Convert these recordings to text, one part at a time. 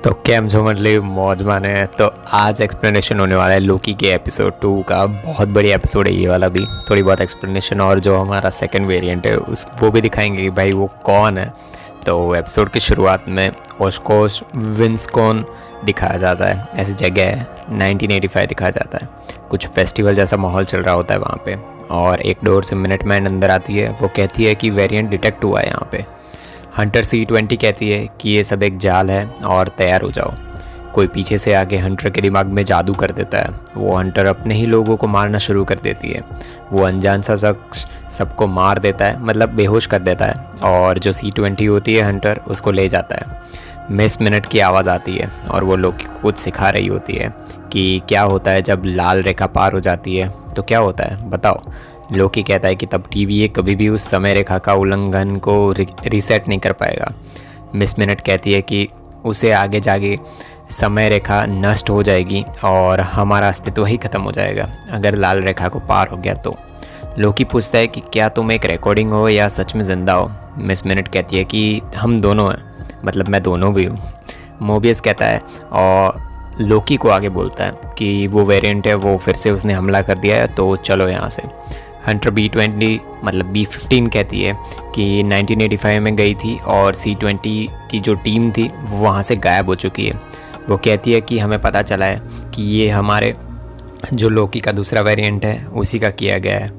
तो कैम जो मतलब मौज माने हैं। तो आज एक्सप्लेनेशन होने वाला है लोकी के एपिसोड 2 का। बहुत बढ़िया एपिसोड है ये वाला भी। थोड़ी बहुत एक्सप्लेनेशन और जो हमारा सेकंड वेरिएंट है उस वो भी दिखाएंगे कि भाई वो कौन है। तो एपिसोड की शुरुआत में ओशकोश विंसकॉन दिखाया जाता है। ऐसी जगह है 1985 दिखाया जाता है। कुछ फेस्टिवल जैसा माहौल चल रहा होता है वहाँ पे। और एक डोर से मिनटमैन अंदर आती है। वो कहती है कि वेरिएंट डिटेक्ट हुआ है यहाँ पे। हंटर C-20 कहती है कि ये सब एक जाल है और तैयार हो जाओ। कोई पीछे से आके हंटर के दिमाग में जादू कर देता है। वो हंटर अपने ही लोगों को मारना शुरू कर देती है। वो अनजान सा शख्स सबको मार देता है, मतलब बेहोश कर देता है। और जो C-20 होती है हंटर उसको ले जाता है। मिस मिनट की आवाज़ आती है और वो लोग कुछ सिखा रही होती है कि क्या होता है जब लाल रेखा पार हो जाती है। तो क्या होता है बताओ। लोकी कहता है कि तब TVA कभी भी उस समय रेखा का उल्लंघन को रीसेट नहीं कर पाएगा। मिस मिनट कहती है कि उसे आगे जाके समय रेखा नष्ट हो जाएगी और हमारा अस्तित्व ही ख़त्म हो जाएगा अगर लाल रेखा को पार हो गया तो। लोकी पूछता है कि क्या तुम एक रिकॉर्डिंग हो या सच में ज़िंदा हो। मिस मिनट कहती है कि हम दोनों हैं, मतलब मैं दोनों भी हूँ। मोबियस कहता है और लोकी को आगे बोलता है कि वो वेरिएंट है, वो फिर से उसने हमला कर दिया है तो चलो यहाँ से। हंटर B-20 मतलब B-15 कहती है कि 1985 में गई थी और C-20 की जो टीम थी वो वहाँ से गायब हो चुकी है। वो कहती है कि हमें पता चला है कि ये हमारे जो लोकी का दूसरा वेरिएंट है उसी का किया गया है।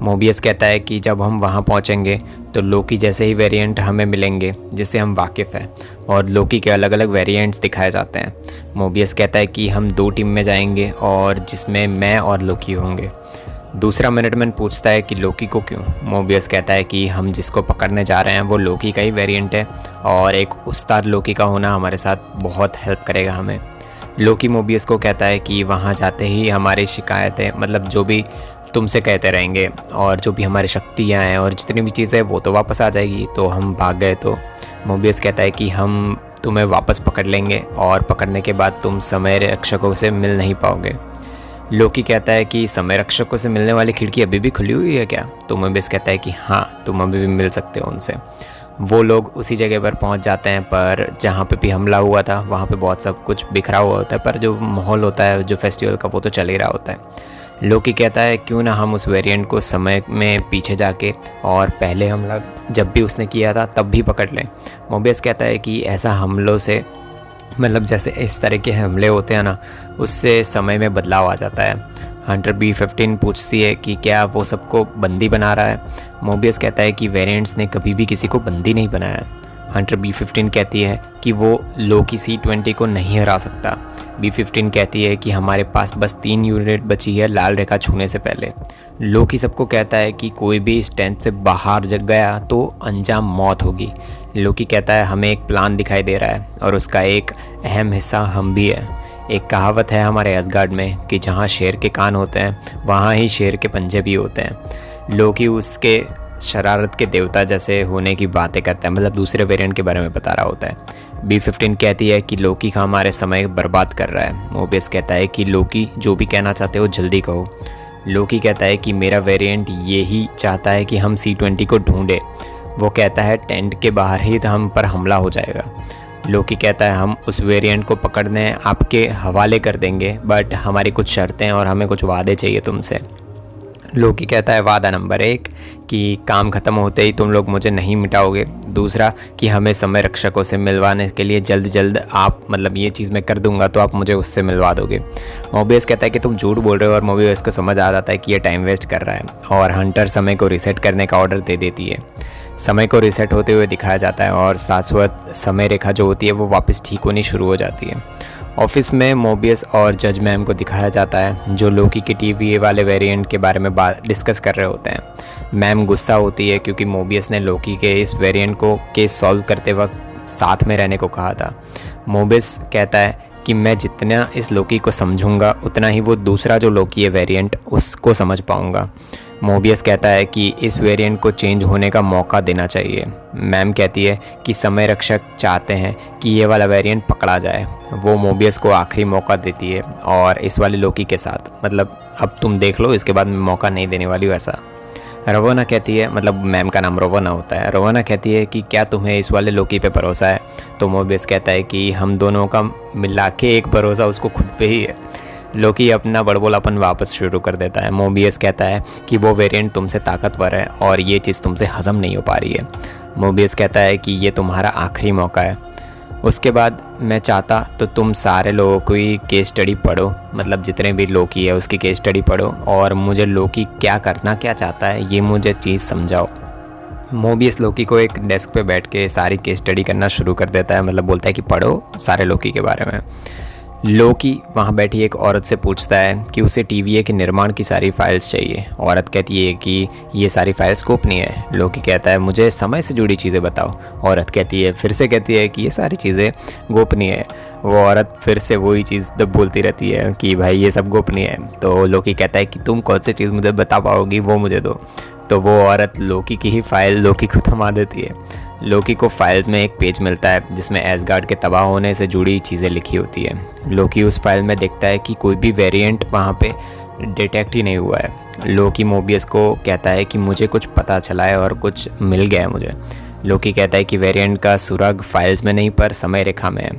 मोबियस कहता है कि जब हम वहाँ पहुँचेंगे तो लोकी जैसे ही वेरिएंट हमें मिलेंगे जिससे हम वाकिफ़ हैं। और लोकी के अलग अलग वेरिएंट्स दिखाए जाते हैं। मोबियस कहता है कि हम 2 टीम में जाएंगे और जिसमें मैं और लोकी होंगे। दूसरा मिनटमैन पूछता है कि लोकी को क्यों। मोबियस कहता है कि हम जिसको पकड़ने जा रहे हैं वो लोकी का ही वेरिएंट है और एक उस्ताद लोकी का होना हमारे साथ बहुत हेल्प करेगा हमें। लोकी मोबियस को कहता है कि वहाँ जाते ही हमारी शिकायतें, मतलब जो भी तुमसे कहते रहेंगे और जो भी हमारी शक्तियाँ हैं और जितनी भी चीज़ें वो तो वापस आ जाएगी। तो हम भाग गए तो मोबियस कहता है कि हम तुम्हें वापस पकड़ लेंगे और पकड़ने के बाद तुम समय रक्षकों से मिल नहीं पाओगे। लोकी कहता है कि समय रक्षकों से मिलने वाली खिड़की अभी भी खुली हुई है क्या। तो मोबियस कहता है कि हाँ, तुम अभी भी मिल सकते हो उनसे। वो लोग उसी जगह पर पहुंच जाते हैं पर जहाँ पे भी हमला हुआ था वहाँ पे बहुत सब कुछ बिखरा हुआ होता है, पर जो माहौल होता है जो फेस्टिवल का वो तो चल ही रहा होता है। लोकी कहता है क्यों ना हम उस वेरिएंट को समय में पीछे जाके और पहले हमला जब भी उसने किया था तब भी पकड़ लें। मोबियस कहता है कि ऐसा हमलों से, मतलब जैसे इस तरह के हमले होते हैं ना, उससे समय में बदलाव आ जाता है। हंटर B-15 पूछती है कि क्या वो सबको बंदी बना रहा है। मोबियस कहता है कि वेरिएंट्स ने कभी भी किसी को बंदी नहीं बनाया। हंटर B-15 कहती है कि वो लोकी C-20 को नहीं हरा सकता। B-15 कहती है कि हमारे पास बस 3 यूनिट बची है लाल रेखा छूने से पहले। लोकी सबको कहता है कि कोई भी इस टेंट से बाहर जग गया तो अंजाम मौत होगी। लोकी कहता है हमें एक प्लान दिखाई दे रहा है और उसका एक अहम हिस्सा हम भी है। एक कहावत है हमारे असगार्ड में कि जहाँ शेर के कान होते हैं वहाँ ही शेर के पंजे भी होते हैं। लोकी उसके शरारत के देवता जैसे होने की बातें करता है, मतलब दूसरे वेरिएंट के बारे में बता रहा होता है। B-15 कहती है कि लोकी का हमारे समय बर्बाद कर रहा है। मोबियस कहता है कि लोकी जो भी कहना चाहते हो जल्दी कहो। लोकी कहता है कि मेरा वेरिएंट ये ही चाहता है कि हम C-20 को ढूंढे। वो कहता है टेंट के बाहर ही हम पर हमला हो जाएगा। लोकी कहता है हम उस वेरिएंट को पकड़ने आपके हवाले कर देंगे, बट हमारी कुछ शर्तें और हमें कुछ वादे चाहिए तुमसे। लोकी कहता है वादा नंबर 1 कि काम ख़त्म होते ही तुम लोग मुझे नहीं मिटाओगे। दूसरा कि हमें समय रक्षकों से मिलवाने के लिए जल्द जल्द आप, मतलब ये चीज़ मैं कर दूंगा तो आप मुझे उससे मिलवा दोगे। मोबियस कहता है कि तुम झूठ बोल रहे हो और मोबियस को समझ आ जाता है कि ये टाइम वेस्ट कर रहा है और हंटर समय को रीसेट करने का ऑर्डर दे देती है। समय को रीसेट होते हुए दिखाया जाता है और शाश्वत समय रेखा जो होती है वो वापस ठीक होनी शुरू हो जाती है। ऑफिस में मोबियस और जज मैम को दिखाया जाता है जो लोकी के TVA वाले वेरिएंट के बारे में डिस्कस कर रहे होते हैं। मैम गुस्सा होती है क्योंकि मोबियस ने लोकी के इस वेरिएंट को केस सॉल्व करते वक्त साथ में रहने को कहा था। मोबियस कहता है कि मैं जितना इस लोकी को समझूंगा उतना ही वो दूसरा जो लोकी है वेरिएंट उसको समझ पाऊंगा। मोबियस कहता है कि इस वेरिएंट को चेंज होने का मौका देना चाहिए। मैम कहती है कि समय रक्षक चाहते हैं कि ये वाला वेरिएंट पकड़ा जाए। वो मोबियस को आखिरी मौका देती है और इस वाले लोकी के साथ, मतलब अब तुम देख लो, इसके बाद मैं मौका नहीं देने वाली हूँ ऐसा। रवोना कहती है, मतलब मैम का नाम रवोना होता है, रवोना कहती है कि क्या तुम्हें इस वाले लोकी पे भरोसा है? तो मोबियस कहता है कि हम दोनों का मिला के एक भरोसा उसको खुद पे ही है। लोकी अपना बड़बोलापन वापस शुरू कर देता है। मोबियस कहता है कि वो वेरिएंट तुमसे ताकतवर है और ये चीज़ तुमसे हजम नहीं हो पा रही है। मोबियस कहता है कि ये तुम्हारा आखिरी मौका है। उसके बाद मैं चाहता तो तुम सारे लोगों की केस स्टडी पढ़ो, मतलब जितने भी लोकी है उसकी केस स्टडी पढ़ो और मुझे लोकी क्या करना क्या चाहता है ये मुझे चीज़ समझाओ। मोबियस लोकी को एक डेस्क पे बैठ के सारी केस स्टडी करना शुरू कर देता है, मतलब बोलता है कि पढ़ो सारे लोकी के बारे में। लोकी वहाँ बैठी एक औरत से पूछता है कि उसे टीवीए के निर्माण की सारी फाइल्स चाहिए। औरत कहती है कि ये सारी फाइल्स गोपनीय है। लोकी कहता है मुझे समय से जुड़ी चीज़ें बताओ। औरत कहती है, फिर से कहती है कि ये सारी चीज़ें गोपनीय है। वो औरत फिर से वही चीज़ दब बोलती रहती है कि भाई ये सब गोपनीय है। तो लोकी कहता है कि तुम कौन सी चीज़ मुझे बता पाओगी वो मुझे दो। तो वो औरत लोकी की ही फाइल लोकी को थमा देती है। लोकी को फाइल्स में एक पेज मिलता है जिसमें एसगार्ड के तबाह होने से जुड़ी चीज़ें लिखी होती है। लोकी उस फाइल में देखता है कि कोई भी वेरिएंट वहाँ पे डिटेक्ट ही नहीं हुआ है। लोकी मोबियस को कहता है कि मुझे कुछ पता चला है और कुछ मिल गया है मुझे। लोकी कहता है कि वेरिएंट का सुराग फाइल्स में नहीं पर समय रेखा में है।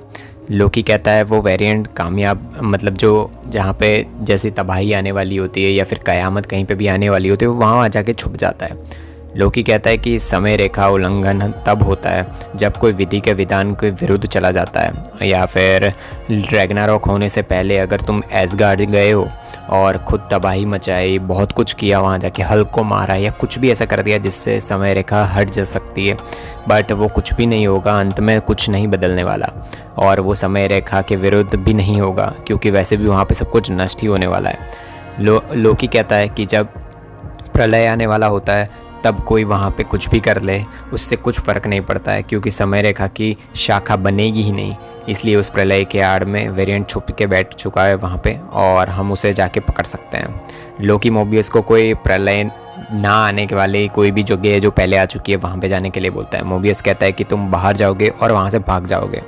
लोकी कहता है वो वेरिएंट कामयाब, मतलब जो जहाँ पे जैसे तबाही आने वाली होती है या फिर क़यामत कहीं पे भी आने वाली होती है वो वहाँ आ जाके छुप जाता है। लोकी कहता है कि समय रेखा उल्लंघन तब होता है जब कोई विधि के विधान के विरुद्ध चला जाता है, या फिर रैग्नारॉक होने से पहले अगर तुम एसगार्ड गए हो और ख़ुद तबाही मचाई, बहुत कुछ किया, वहाँ जाके हल्क को मारा या कुछ भी ऐसा कर दिया जिससे समय रेखा हट जा सकती है, बट वो कुछ भी नहीं होगा, अंत में कुछ नहीं बदलने वाला और वो समय रेखा के विरुद्ध भी नहीं होगा क्योंकि वैसे भी वहाँ पे सब कुछ नष्ट ही होने वाला है। लोकी कहता है कि जब प्रलय आने वाला होता है तब कोई वहाँ पे कुछ भी कर ले उससे कुछ फ़र्क नहीं पड़ता है क्योंकि समय रेखा की शाखा बनेगी ही नहीं। इसलिए उस प्रलय के आड़ में वेरिएंट छुप के बैठ चुका है वहाँ पे और हम उसे जाके पकड़ सकते हैं। लोकी मोबियस को कोई प्रलय ना आने के वाले कोई भी जगह है जो पहले आ चुकी है वहाँ पे जाने के लिए बोलता है। मोबियस कहता है कि तुम बाहर जाओगे और वहाँ से भाग जाओगे।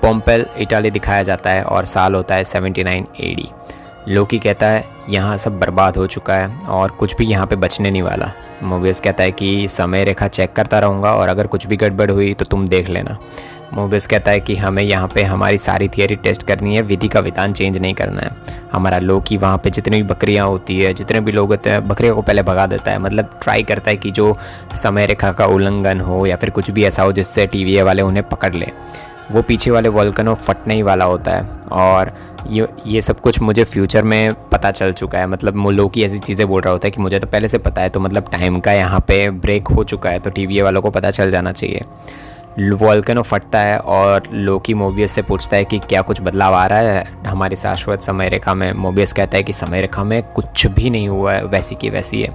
पोम्पेल इटाली दिखाया जाता है और साल होता है 79 AD। लोकी कहता है यहाँ सब बर्बाद हो चुका है और कुछ भी यहाँ पे बचने नहीं वाला। मोबियस कहता है कि समय रेखा चेक करता रहूँगा और अगर कुछ भी गड़बड़ हुई तो तुम देख लेना। मोबियस कहता है कि हमें यहाँ पे हमारी सारी थियरी टेस्ट करनी है, विधि का विधान चेंज नहीं करना है। हमारा लोकी वहाँ पे जितनी भी बकरियाँ होती है, जितने भी लोग होते हैं, बकरियों को पहले भगा देता है, मतलब ट्राई करता है कि जो समय रेखा का उल्लंघन हो या फिर कुछ भी ऐसा हो जिससे टीवीए वाले उन्हें पकड़ ले। वो पीछे वाले वोल्केनो फटने ही वाला होता है और ये सब कुछ मुझे फ्यूचर में पता चल चुका है, मतलब लोकी ऐसी चीज़ें बोल रहा होता है कि मुझे तो पहले से पता है, तो मतलब टाइम का यहाँ पे ब्रेक हो चुका है तो टीवीए वालों को पता चल जाना चाहिए। वोल्केनो फटता है और लोकी मोबियस से पूछता है कि क्या कुछ बदलाव आ रहा है हमारी शाश्वत समय रेखा में। मोबियस कहता है कि समय रेखा में कुछ भी नहीं हुआ है, वैसी की वैसी है।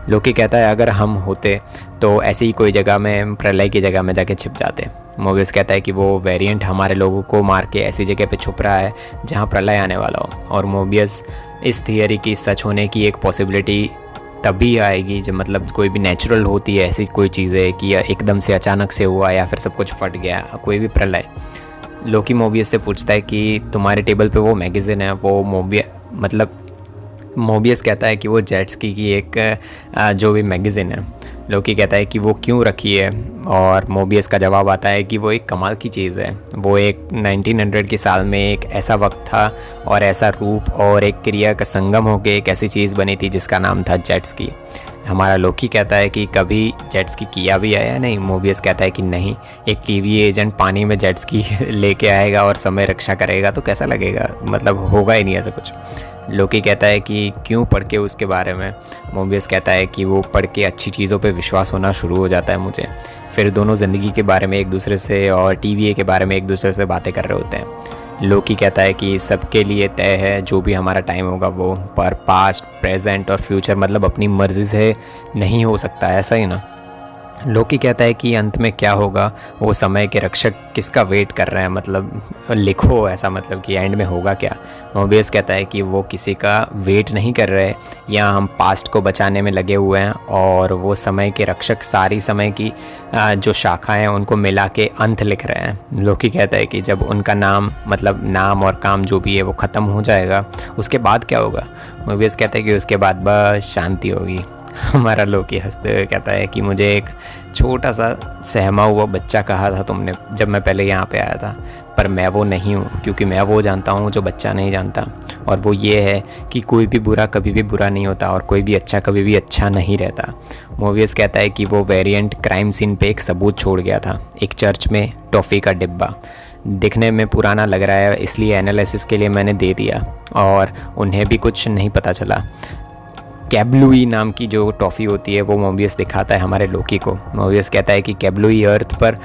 लोकी कहता है अगर हम होते तो ऐसी ही कोई जगह में, प्रलय की जगह में जाके छिप जाते। मोबियस कहता है कि वो वेरिएंट हमारे लोगों को मार के ऐसी जगह पे छुप रहा है जहाँ प्रलय आने वाला हो। और मोबियस इस थियरी की सच होने की एक पॉसिबिलिटी तभी आएगी जब मतलब कोई भी नेचुरल होती है ऐसी कोई चीज़ें कि एकदम से अचानक से हुआ या फिर सब कुछ फट गया, कोई भी प्रलय। लोकी मोबियस से पूछता है कि तुम्हारे टेबल पे वो मैगज़ीन है, वो मोबियस कहता है कि वो जेट्सकी की एक जो भी मैगज़ीन है। लोकी कहता है कि वो क्यों रखी है और मोबियस का जवाब आता है कि वो एक कमाल की चीज़ है। वो एक 1900 के साल में एक ऐसा वक्त था और ऐसा रूप और एक क्रिया का संगम होकर एक ऐसी चीज़ बनी थी जिसका नाम था जेट्सकी। हमारा लोकी कहता है कि कभी जेट्सकी किया भी है या नहीं। मोबियस कहता है कि नहीं, एक टीवी एजेंट पानी में जेट्सकी लेके आएगा और समय रक्षा करेगा तो कैसा लगेगा, मतलब होगा ही नहीं ऐसा कुछ। लोकी कहता है कि क्यों पढ़ के उसके बारे में। मोबियस कहता है कि वो पढ़ के अच्छी चीज़ों पे विश्वास होना शुरू हो जाता है मुझे। फिर दोनों ज़िंदगी के बारे में एक दूसरे से और टीवीए के बारे में एक दूसरे से बातें कर रहे होते हैं। लोकी कहता है कि सबके लिए तय है जो भी हमारा टाइम होगा वो, पर पास्ट, प्रेजेंट और फ्यूचर मतलब अपनी मर्ज़ी से नहीं हो सकता, ऐसा ही ना। लोकी कहता है कि अंत में क्या होगा, वो समय के रक्षक किसका वेट कर रहे हैं, मतलब लिखो ऐसा, मतलब कि एंड में होगा क्या। मोबियस कहता है कि वो किसी का वेट नहीं कर रहे, यहाँ हम पास्ट को बचाने में लगे हुए हैं और वो समय के रक्षक सारी समय की जो शाखाएं हैं उनको मिला के अंत लिख रहे हैं। लोकी कहता है कि जब उनका नाम, मतलब नाम और काम जो भी है वो ख़त्म हो जाएगा उसके बाद क्या होगा। मोबियस कहता है कि उसके बाद बस शांति होगी हमारा लोकी हंसते हुए कहता है कि मुझे एक छोटा सा सहमा हुआ बच्चा कहा था तुमने जब मैं पहले यहाँ पे आया था, पर मैं वो नहीं हूँ, क्योंकि मैं वो जानता हूँ जो बच्चा नहीं जानता, और वो ये है कि कोई भी बुरा कभी भी बुरा नहीं होता और कोई भी अच्छा कभी भी अच्छा नहीं रहता। मोबियस कहता है कि वो वेरिएंट क्राइम सीन पे एक सबूत छोड़ गया था, एक चर्च में टॉफ़ी का डिब्बा। दिखने में पुराना लग रहा है, इसलिए एनालिसिस के लिए मैंने दे दिया, और उन्हें भी कुछ नहीं पता चला। कैब्लुई नाम की जो टॉफ़ी होती है वो मोबियस दिखाता है हमारे लोकी को। मोबियस कहता है कि कैब्लुई अर्थ पर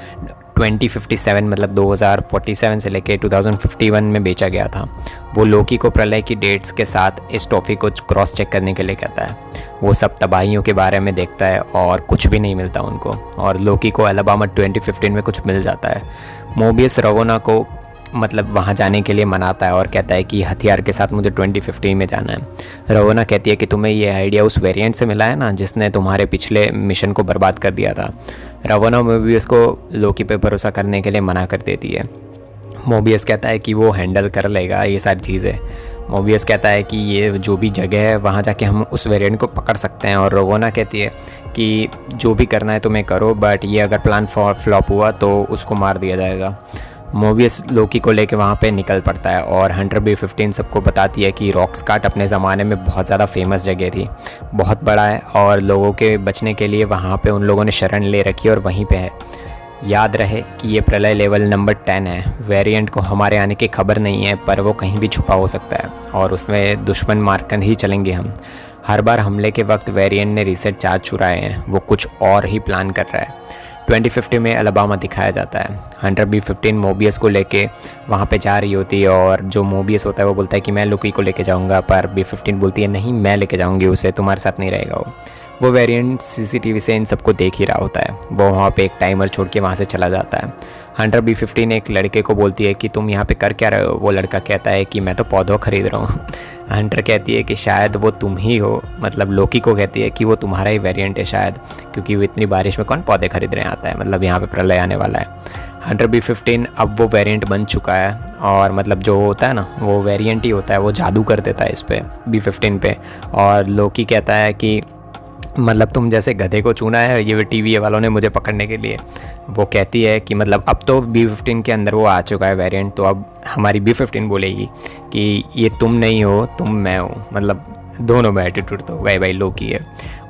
2057 मतलब 2047 से लेकर 2051 में बेचा गया था। वो लोकी को प्रलय की डेट्स के साथ इस टॉफ़ी को क्रॉस चेक करने के लिए कहता है। वो सब तबाहियों के बारे में देखता है और कुछ भी नहीं मिलता उनको, और लोकी को अलाबामा 2015 में कुछ मिल जाता है। मोबियस रवोना को मतलब वहाँ जाने के लिए मनाता है और कहता है कि हथियार के साथ मुझे 2015 में जाना है। रवोना कहती है कि तुम्हें ये आइडिया उस वेरिएंट से मिला है ना जिसने तुम्हारे पिछले मिशन को बर्बाद कर दिया था। रवोना मोबियस को लोकी पे भरोसा करने के लिए मना कर देती है। मोबियस कहता है कि वो हैंडल कर लेगा ये सारी चीज़ें। मोबियस कहता है कि ये जो भी जगह है वहाँ जाके हम उस वेरिएंट को पकड़ सकते हैं, और रवोना कहती है कि जो भी करना है तुम्हें करो, बट ये अगर प्लान फ्लॉप हुआ तो उसको मार दिया जाएगा। मोबियस लोकी को लेके वहाँ पे निकल पड़ता है, और हंटर B-15 सबको बताती है कि रॉकस्कार्ट अपने ज़माने में बहुत ज़्यादा फेमस जगह थी, बहुत बड़ा है, और लोगों के बचने के लिए वहाँ पे उन लोगों ने शरण ले रखी और वहीं पे है। याद रहे कि ये प्रलय लेवल नंबर 10 है। वेरिएंट को हमारे आने की खबर नहीं है, पर वो कहीं भी छुपा हो सकता है, और उसमें दुश्मन मारकर ही चलेंगे हम। हर बार हमले के वक्त वेरिएंट ने रीसेट चार्ज चुराए हैं, वो कुछ और ही प्लान कर रहा है। 2050 में अलाबामा दिखाया जाता है। हंटर B-15 मोबियस को लेके वहाँ पे जा रही होती है, और जो मोबियस होता है वो बोलता है कि मैं लोकी को लेके जाऊँगा, पर B-15 बोलती है नहीं मैं लेके जाऊँगी उसे, तुम्हारे साथ नहीं रहेगा वो वेरिएंट CCTV से इन सबको देख ही रहा होता है। वो वहाँ पे एक टाइमर छोड़ के वहाँ से चला जाता है। हंटर B-15 एक लड़के को बोलती है कि तुम यहाँ पे कर क्या रहे हो। वो लड़का कहता है कि मैं तो पौधों खरीद रहा हूँ। हंटर कहती है कि शायद वो तुम ही हो, मतलब लोकी को कहती है कि वो तुम्हारा ही वेरिएंट है शायद, क्योंकि वो इतनी बारिश में कौन पौधे खरीदने आता है, मतलब यहाँ पे प्रलय आने वाला है। हंटर B-15 अब वो वेरिएंट बन चुका है, और मतलब जो होता है ना वो वेरिएंट ही होता है, वो जादू कर देता है इस पे B-15 पे। और लोकी कहता है कि मतलब तुम जैसे गधे को चुना है ये TV वालों ने मुझे पकड़ने के लिए। वो कहती है कि मतलब अब तो B-15 के अंदर वो आ चुका है वेरिएंट, तो अब हमारी B-15 बोलेगी कि ये तुम नहीं हो, तुम मैं हूँ, मतलब दोनों में एटीट्यूड तो भाई लोकी है।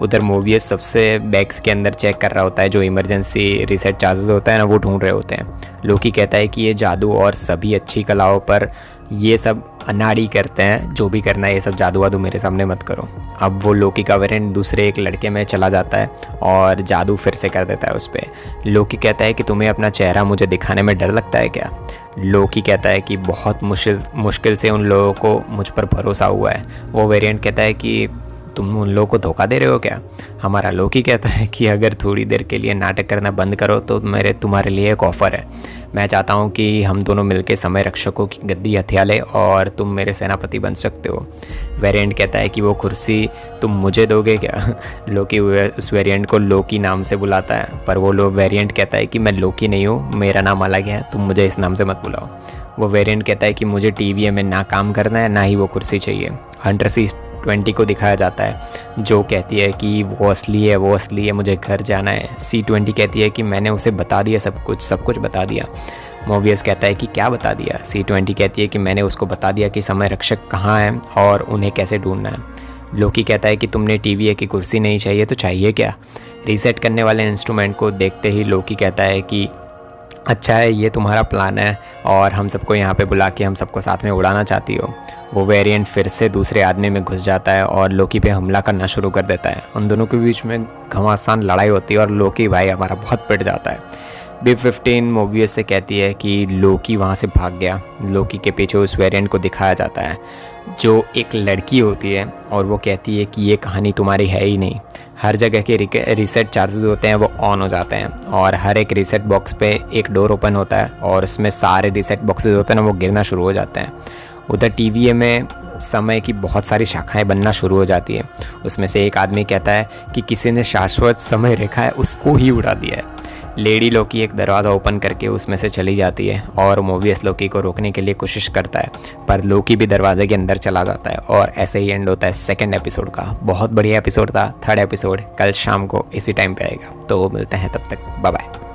उधर मोबियस सबसे बैग्स के अंदर चेक कर रहा होता है, जो इमरजेंसी रीसेट चार्जेस होता है ना वो ढूंढ रहे होते हैं। लोकी कहता है कि ये जादू और सभी अच्छी कलाओं पर ये सब अनाड़ी करते हैं, जो भी करना है ये सब जादू वादू मेरे सामने मत करो। अब वो लोकी का वेरिएंट दूसरे एक लड़के में चला जाता है और जादू फिर से कर देता है उस पर। लोकी कहता है कि तुम्हें अपना चेहरा मुझे दिखाने में डर लगता है क्या। लोकी कहता है कि बहुत मुश्किल से उन लोगों को मुझ पर भरोसा हुआ है। वो वेरिएंट कहता है कि तुम उन लोगों को धोखा दे रहे हो क्या। हमारा लोकी कहता है कि अगर थोड़ी देर के लिए नाटक करना बंद करो तो तुम्हारे लिए एक ऑफ़र है। मैं चाहता हूँ कि हम दोनों मिलकर समय रक्षकों की गद्दी हथिया लें और तुम मेरे सेनापति बन सकते हो। वेरिएंट कहता है कि वो कुर्सी तुम मुझे दोगे क्या। लोकी उस वेरिएंट को लोकी नाम से बुलाता है, पर वो वेरिएंट कहता है कि मैं लोकी नहीं हूँ, मेरा नाम अलग है, तुम मुझे इस नाम से मत बुलाओ। वो वेरिएंट कहता है कि मुझे TVA में ना काम करना है, ना ही वो कुर्सी चाहिए। हंटर C-20 को दिखाया जाता है, जो कहती है कि वो असली है, मुझे घर जाना है। C-20 कहती है कि मैंने उसे बता दिया सब कुछ बता दिया। मोबियस कहता है कि क्या बता दिया। C-20 कहती है कि मैंने उसको बता दिया कि समय रक्षक कहाँ हैं और उन्हें कैसे ढूंढना है। लोकी कहता है कि तुमने TVA की कुर्सी नहीं चाहिए तो चाहिए क्या। रीसेट करने वाले इंस्ट्रूमेंट को देखते ही लोकी कहता है कि अच्छा है ये तुम्हारा प्लान है और हम सबको यहाँ पे बुला के हम सबको साथ में उड़ाना चाहती हो। वो वेरिएंट फिर से दूसरे आदमी में घुस जाता है और लोकी पे हमला करना शुरू कर देता है। उन दोनों के बीच में घमासान लड़ाई होती है और लोकी भाई हमारा बहुत पिट जाता है। B-15 मोबियस से कहती है कि लोकी वहाँ से भाग गया। लोकी के पीछे उस वेरिएंट को दिखाया जाता है, जो एक लड़की होती है, और वो कहती है कि ये कहानी तुम्हारी है ही नहीं। हर जगह के रीसेट चार्जेस होते हैं वो ऑन हो जाते हैं, और हर एक रीसेट बॉक्स पे एक डोर ओपन होता है और उसमें सारे रीसेट बॉक्सेस होते हैं ना वो गिरना शुरू हो जाते हैं। उधर TVA में समय की बहुत सारी शाखाएं बनना शुरू हो जाती है। उसमें से एक आदमी कहता है कि किसी ने शाश्वत समय रेखा है उसको ही उड़ा दिया है। लेडी लोकी एक दरवाज़ा ओपन करके उसमें से चली जाती है और मोबियस लोकी को रोकने के लिए कोशिश करता है, पर लोकी भी दरवाजे के अंदर चला जाता है और ऐसे ही एंड होता है सेकंड एपिसोड का। बहुत बढ़िया एपिसोड था। थर्ड एपिसोड कल शाम को इसी टाइम पे आएगा, तो मिलते हैं तब तक, बाय बाय।